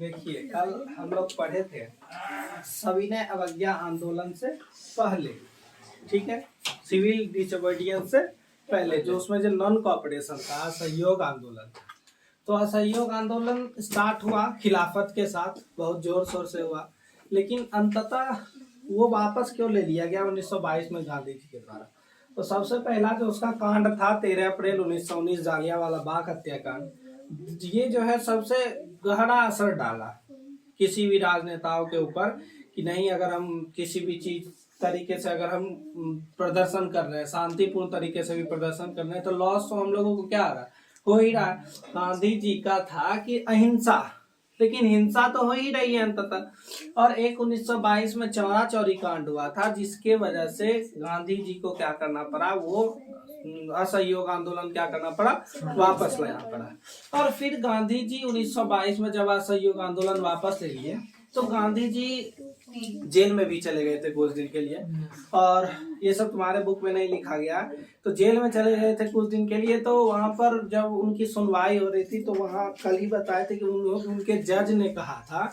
देखिए, कल हम लोग पढ़े थे सविनय अवज्ञा आंदोलन से पहले, ठीक है, सिविल डिसोबीडियंस से पहले, जो उसमें जो नॉन कॉपरेशन था, असहयोग आंदोलन था। तो असहयोग आंदोलन स्टार्ट हुआ खिलाफत के साथ, बहुत जोर शोर से हुआ, लेकिन अंततः वो वापस क्यों ले लिया गया 1922 में गांधी जी के द्वारा। तो सबसे पहला जो उसका कांड था 13 अप्रैल 1919 जालियांवाला बाग हत्याकांड, ये जो है सबसे गहरा असर डाला किसी भी राजनेताओं के ऊपर कि नहीं, अगर हम किसी भी चीज तरीके से अगर हम प्रदर्शन कर रहे हैं, शांतिपूर्ण तरीके से भी प्रदर्शन कर रहे हैं, तो लॉस तो हम लोगों को क्या आ रहा हो ही रहा है। गांधी जी का था कि अहिंसा, लेकिन हिंसा तो हो ही रही है अंततः। और एक 1922 में चौरा चौरी कांड हुआ था, जिसके वजह से गांधी जी को क्या करना पड़ा, वो असहयोग आंदोलन क्या करना पड़ा, वापस लेना पड़ा। और फिर गांधी जी 1922 में जब असहयोग आंदोलन वापस ले लिए, तो गांधी जी जेल में भी चले गए थे कुछ दिन के लिए, और ये सब तुम्हारे बुक में नहीं लिखा गया। तो जेल में चले गए थे कुछ दिन के लिए, तो वहां पर जब उनकी सुनवाई हो रही थी, तो वहां कल ही बताए थे कि उनके जज ने कहा था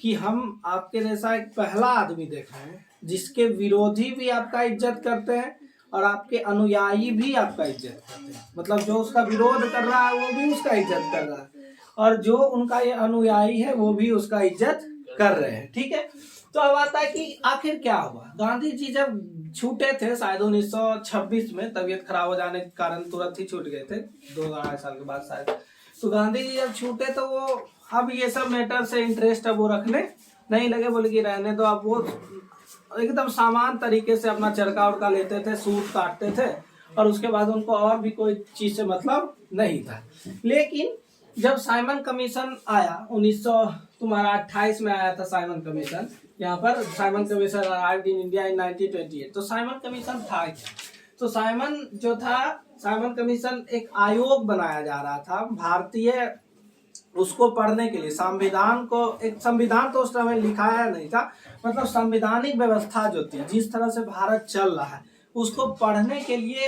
कि हम आपके जैसा एक पहला आदमी देख रहे हैं जिसके विरोधी भी आपका इज्जत करते हैं और आपके अनुयायी भी आपका इज्जत करते हैं। मतलब जो उसका विरोध कर रहा है वो भी उसका इज्जत कर रहा है, और जो उनका ये अनुयायी है वो भी उसका इज्जत कर रहे हैं, ठीक है। तो अब आता है कि आखिर क्या हुआ। गांधी जी जब छूटे थे शायद 1926 में, तबीयत खराब हो जाने के कारण तुरंत ही छूट गए थे 2-2.5 साल के बाद शायद। तो गांधी जी जब छूटे तो वो अब ये सब मैटर से इंटरेस्ट अब वो रखने नहीं लगे, बोले कि रहने दो। अब वो एकदम सामान तरीके से अपना चरखा उड़का लेते थे, सूत काटते थे, और उसके बाद उनको और भी कोई चीज से मतलब नहीं था। लेकिन जब साइमन कमीशन आया 1928 में आया था साइमन कमीशन, यहाँ पर Simon commission arrived in India in 1928। तो साइमन कमीशन था क्या? तो साइमन जो था, साइमन कमीशन एक आयोग बनाया जा रहा था भारतीय, उसको पढ़ने के लिए संविधान को, एक संविधान तो उस समय लिखाया नहीं था, मतलब संवैधानिक व्यवस्था जो थी, जिस तरह से भारत चल रहा है, उसको पढ़ने के लिए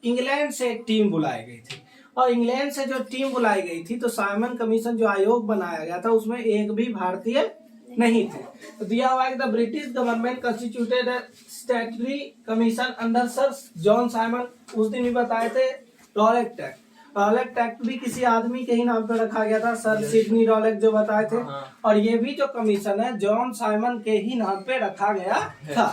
इंग्लैंड से एक टीम बुलाई गई थी। और इंग्लैंड से जो टीम बुलाई गई थी, तो साइमन कमीशन जो आयोग बनाया गया था, उसमें एक भी भारतीय नहीं थे। तो दिया हुआ है the British government constituted statutory commission under sir John Simon. उस दिन भी बताए थे रॉलेट एक्ट, रॉलेट एक्ट भी किसी आदमी के ही नाम पे रखा गया था, सर सिडनी रॉलेट जो बताए थे। और ये भी जो कमीशन है जॉन साइमन के ही नाम पे रखा गया था।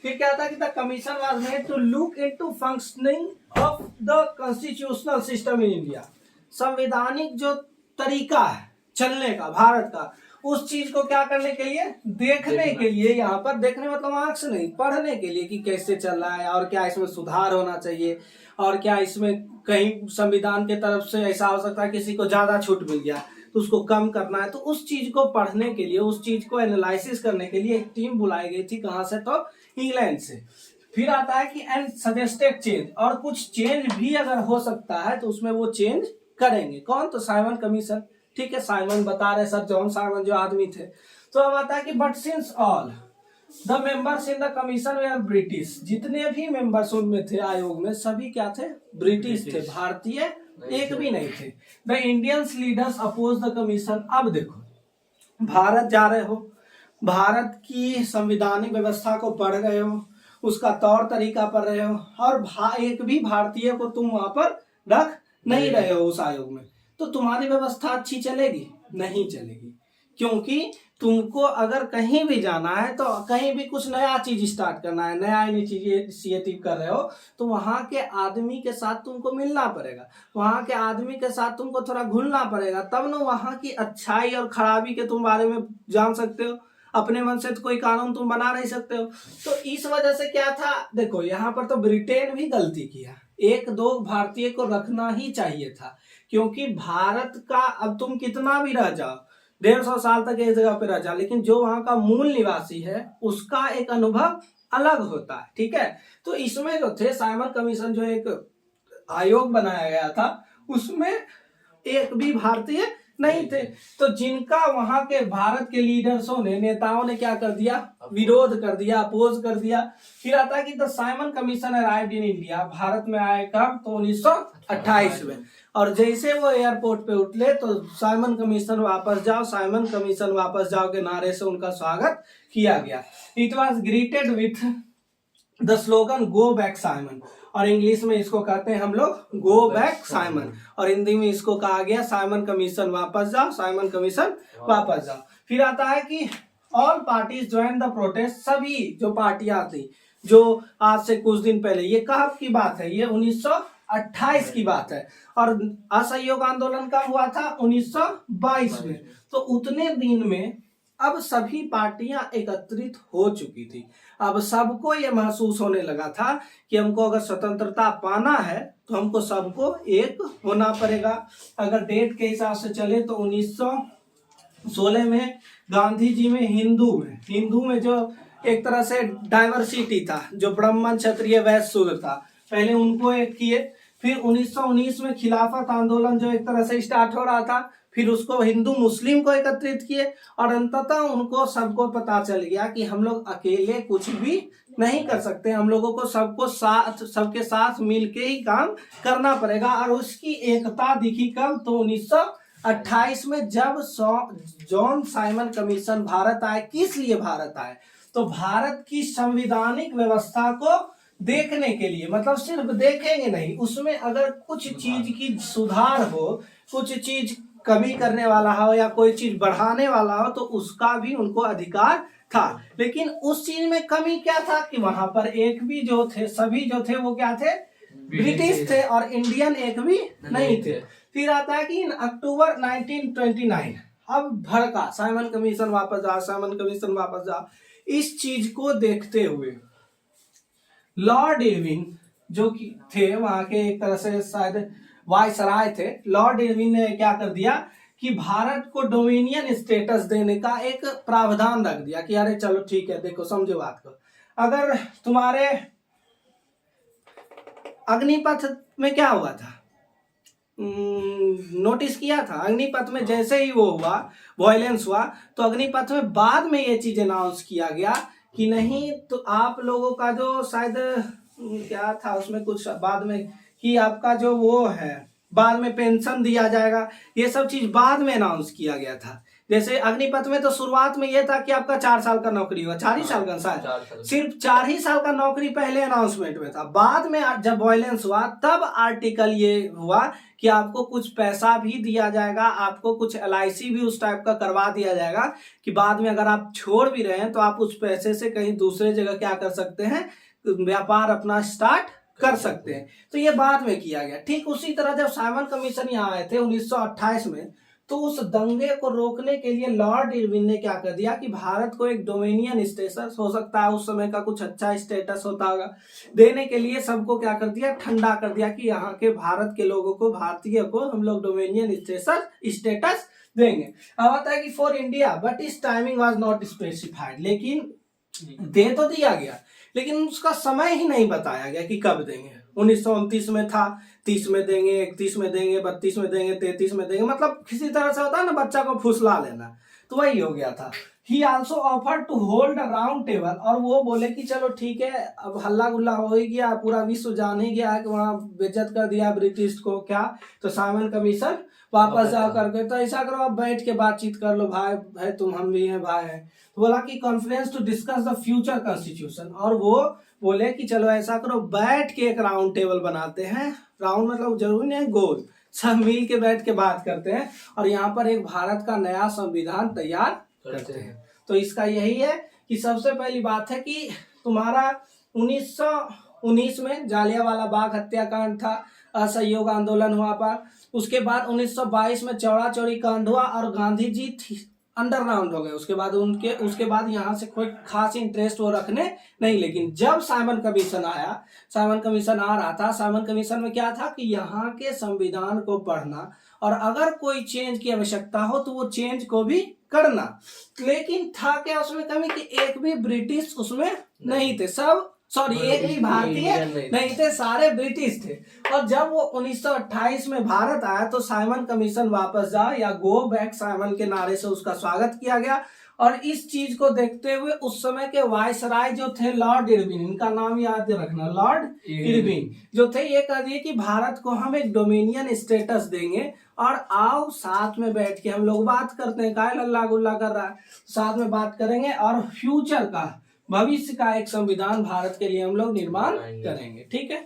फिर क्या था कि the commission was made to look into functioning of the constitutional system in India. संवैधानिक जो तरीका है चलने का भारत का, उस चीज को क्या करने के लिए, देखने के लिए। यहाँ पर देखने मतलब आंख से नहीं, पढ़ने के लिए कि कैसे चल रहा है और क्या इसमें सुधार होना चाहिए, और क्या इसमें कहीं संविधान के तरफ से ऐसा हो सकता है किसी को ज्यादा छूट मिल गया तो उसको कम करना है। तो उस चीज को पढ़ने के लिए, उस चीज को एनालिसिस करने के लिए एक टीम बुलाई गई थी। कहाँ से? तो इंग्लैंड से। फिर आता है कि एंड सजेस्टेड चेंज, और कुछ चेंज भी अगर हो सकता है तो उसमें वो चेंज करेंगे। कौन? तो साइमन कमीशन, ठीक है। साइमन बता रहे सर जॉन साइमन जो आदमी थे। तो अब आता है कि but since all the members in the commission were British, जितने भी मेंबर्स उनमें थे आयोग में, सभी क्या थे? ब्रिटिश थे, भारतीय एक भी नहीं थे। The Indians leaders oppose the commission. अब देखो, भारत जा रहे हो, भारत की संवैधानिक व्यवस्था को पढ़ रहे हो, उसका तौर तरीका पढ़ रहे हो, और एक भी भारतीय को तुम वहां पर रख नहीं रहे हो उस आयोग में, तो तुम्हारी व्यवस्था अच्छी चलेगी? नहीं चलेगी। क्योंकि तुमको अगर कहीं भी जाना है, तो कहीं भी कुछ नया चीज स्टार्ट करना है, नया इनिशिएटिव कर रहे हो, तो वहां के आदमी के साथ तुमको मिलना पड़ेगा, वहां के आदमी के साथ तुमको थोड़ा घुलना पड़ेगा, तब ना वहां की अच्छाई और खराबी के तुम बारे में जान सकते हो। अपने मन से तो कोई कानून तुम बना नहीं सकते हो। तो इस वजह से क्या था, देखो यहाँ पर तो ब्रिटेन भी गलती किया, 1-2 भारतीय को रखना ही चाहिए था। क्योंकि भारत का, अब तुम कितना भी रह जाओ, 150 साल तक एक जगह पे रह जाओ, लेकिन जो वहां का मूल निवासी है उसका एक अनुभव अलग होता है, ठीक है। तो इसमें जो थे साइमन कमीशन, जो एक आयोग बनाया गया था, उसमें एक भी भारतीय नहीं थे। तो जिनका वहां के भारत के लीडर्सों ने, नेताओं ने क्या कर दिया, विरोध कर दिया, अपोज कर दिया। फिर आता है कि the Simon commission arrived in India, Bharat में आए कब, तो 1928 में। और जैसे वो एयरपोर्ट पे उतरे तो साइमन कमीशन वापस जाओ, साइमन कमीशन वापस जाओ के नारे से उनका स्वागत किया गया। It was greeted with the slogan go back Simon, और इंग्लिश में इसको कहते हैं हम लोग गो बैक साइमन, और हिंदी में इसको कहा गया साइमन कमीशन वापस जाओ, साइमन कमीशन वापस जाओ। फिर आता है कि all parties join the protest, सभी जो पार्टियां थी जो आज से कुछ दिन पहले, ये कब की बात है, ये 1928 की बात है, और असहयोग आंदोलन कब हुआ था, 1922 में। तो उतने दिन में अब सभी पार्टियां एकत्रित हो चुकी थी। अब सबको ये महसूस होने लगा था कि हमको अगर स्वतंत्रता पाना है तो हमको सबको एक होना पड़ेगा। अगर डेट के हिसाब से चले तो 1916 में गांधी जी में हिंदू में जो एक तरह से डाइवर्सिटी था, जो ब्राह्मण क्षत्रिय वैश्य शूद्र था, पहले उनको एक किए। फिर 1919 में खिलाफत आंदोलन जो एक तरह से स्टार्ट हो रहा था, फिर उसको हिंदू मुस्लिम को एकत्रित किए, और अंततः उनको सबको पता चल गया कि हम लोग अकेले कुछ भी नहीं कर सकते, हम लोगों को सबके साथ मिलके ही काम करना पड़ेगा। और उसकी एकता दिखी कब, तो 1928 में, जब जॉन साइमन कमीशन भारत आए। किस लिए भारत आए, तो भारत की संवैधानिक व्यवस्था को देखने के लिए, मतलब सिर्फ देखेंगे नहीं, उसमें अगर कुछ चीज की सुधार हो, कुछ चीज कमी करने वाला हो या कोई चीज बढ़ाने वाला हो, तो उसका भी उनको अधिकार था। लेकिन उस चीज में कमी क्या था कि वहां पर एक भी जो थे, सभी जो थे वो क्या थे, ब्रिटिश थे, और इंडियन एक भी नहीं थे। फिर आता है कि इन अक्टूबर 1929 अब भड़का, साइमन कमीशन वापस जाओ, साइमन कमीशन वापस जाओ। इस चीज को देखते हुए लॉर्ड इरविन जो कि थे वहां के एक तरह से शायद वायसराय थे, लॉर्ड इरविन ने क्या कर दिया कि भारत को डोमिनियन स्टेटस देने का एक प्रावधान रख दिया कि अरे चलो ठीक है, देखो समझो बात को, अगर तुम्हारे अग्निपथ में क्या हुआ था, नोटिस किया था, अग्निपथ में जैसे ही वो हुआ, वायलेंस हुआ, तो अग्निपथ में बाद में ये चीज अनाउंस किया गया कि नहीं, तो आप लोगों का जो शायद क्या था उसमें कुछ बाद में, कि आपका जो वो है बाद में पेंशन दिया जाएगा, ये सब चीज बाद में अनाउंस किया गया था। जैसे अग्निपथ में तो शुरुआत में ये था कि आपका 4 साल का नौकरी हुआ, 4 ही साल का, शायद सिर्फ 4 ही साल का नौकरी पहले अनाउंसमेंट में था। बाद में जब वायलेंस हुआ तब आर्टिकल ये हुआ कि आपको कुछ पैसा भी दिया जाएगा, आपको कुछ LIC भी उस टाइप का करवा दिया जाएगा कि बाद में अगर आप छोड़ भी रहे हैं तो आप उस पैसे से कहीं दूसरे जगह क्या कर सकते हैं, व्यापार अपना स्टार्ट कर सकते हैं। तो ये बाद में किया गया। ठीक उसी तरह जब साइमन कमीशन यहाँ आए थे 1928 में, तो उस दंगे को रोकने के लिए लॉर्ड इरविन ने क्या कर दिया कि भारत को एक डोमिनियन स्टेटस, हो सकता है उस समय का कुछ अच्छा स्टेटस होता होगा, देने के लिए सबको क्या कर दिया, ठंडा कर दिया कि यहाँ के भारत के लोगों को, भारतीय को हम लोग डोमिनियन स्टेटस देंगे। अब आता है कि फॉर इंडिया बट इस टाइमिंग वाज नॉट स्पेसिफाइड, लेकिन दे तो दिया गया लेकिन उसका समय ही नहीं बताया गया कि कब देंगे। 1929 में था 30 में देंगे, 31 में देंगे, 32 में देंगे, 33 में देंगे, मतलब किसी तरह से होता है ना बच्चा को फुसला लेना, तो वही हो गया था। He also offered to hold a round table, और वो बोले कि चलो ठीक है, अब हल्ला गुल्ला हो ही गया, पूरा विश्व जान ही गया है कि वहां बेइज्जत कर दिया ब्रिटिश को, क्या तो साइमन कमीशन वापस जा करके, तो ऐसा करो आप बैठ के बातचीत कर लो, भाई तुम हम भी हैं, भाई हैं। तो बोला कि conference to discuss the future constitution, और वो बोले कि चलो ऐसा करो, बैठ के एक राउंड टेबल बनाते हैं, राउंड मतलब जरूरी नहीं गोल, सब मिल के बैठ के बात करते हैं और यहाँ पर एक भारत का नया संविधान तैयार करते हैं। तो इसका यही है कि सबसे पहली बात है कि तुम्हारा 1919 में जालियांवाला बाग हत्याकांड था, असहयोग आंदोलन हुआ पर, उसके बाद 1922 में चौड़ा चौड़ी कांड हुआ और गांधी जी अंडरग्राउंड हो गए। उसके बाद यहाँ से कोई खास इंटरेस्ट वो रखने नहीं। लेकिन जब साइमन कमीशन आया, साइमन कमीशन आ रहा था, साइमन कमीशन में क्या था कि यहाँ के संविधान को पढ़ना और अगर कोई चेंज की आवश्यकता हो तो वो चेंज को भी करना। लेकिन था क्या उसमें कमी कि एक भी ब्रिटिश उसमें नहीं थे, सब सॉरी एक भी भारतीय नहीं थे, सारे ब्रिटिश थे। और जब वो 1928 में भारत आया तो साइमन कमीशन वापस जा या गो बैक साइमन के नारे से उसका स्वागत किया गया। और इस चीज को देखते हुए उस समय के वायसराय जो थे लॉर्ड इरविन, इनका नाम याद रखना, लॉर्ड इरविन जो थे, ये कह दिए कि भारत को हम एक डोमिनियन स्टेटस देंगे और आओ साथ में बैठ के हम लोग बात करते हैं। काय लल्ला गुल्ला कर रहा है, साथ में बात करेंगे और फ्यूचर का, भविष्य का एक संविधान भारत के लिए हम लोग निर्माण करेंगे। ठीक है।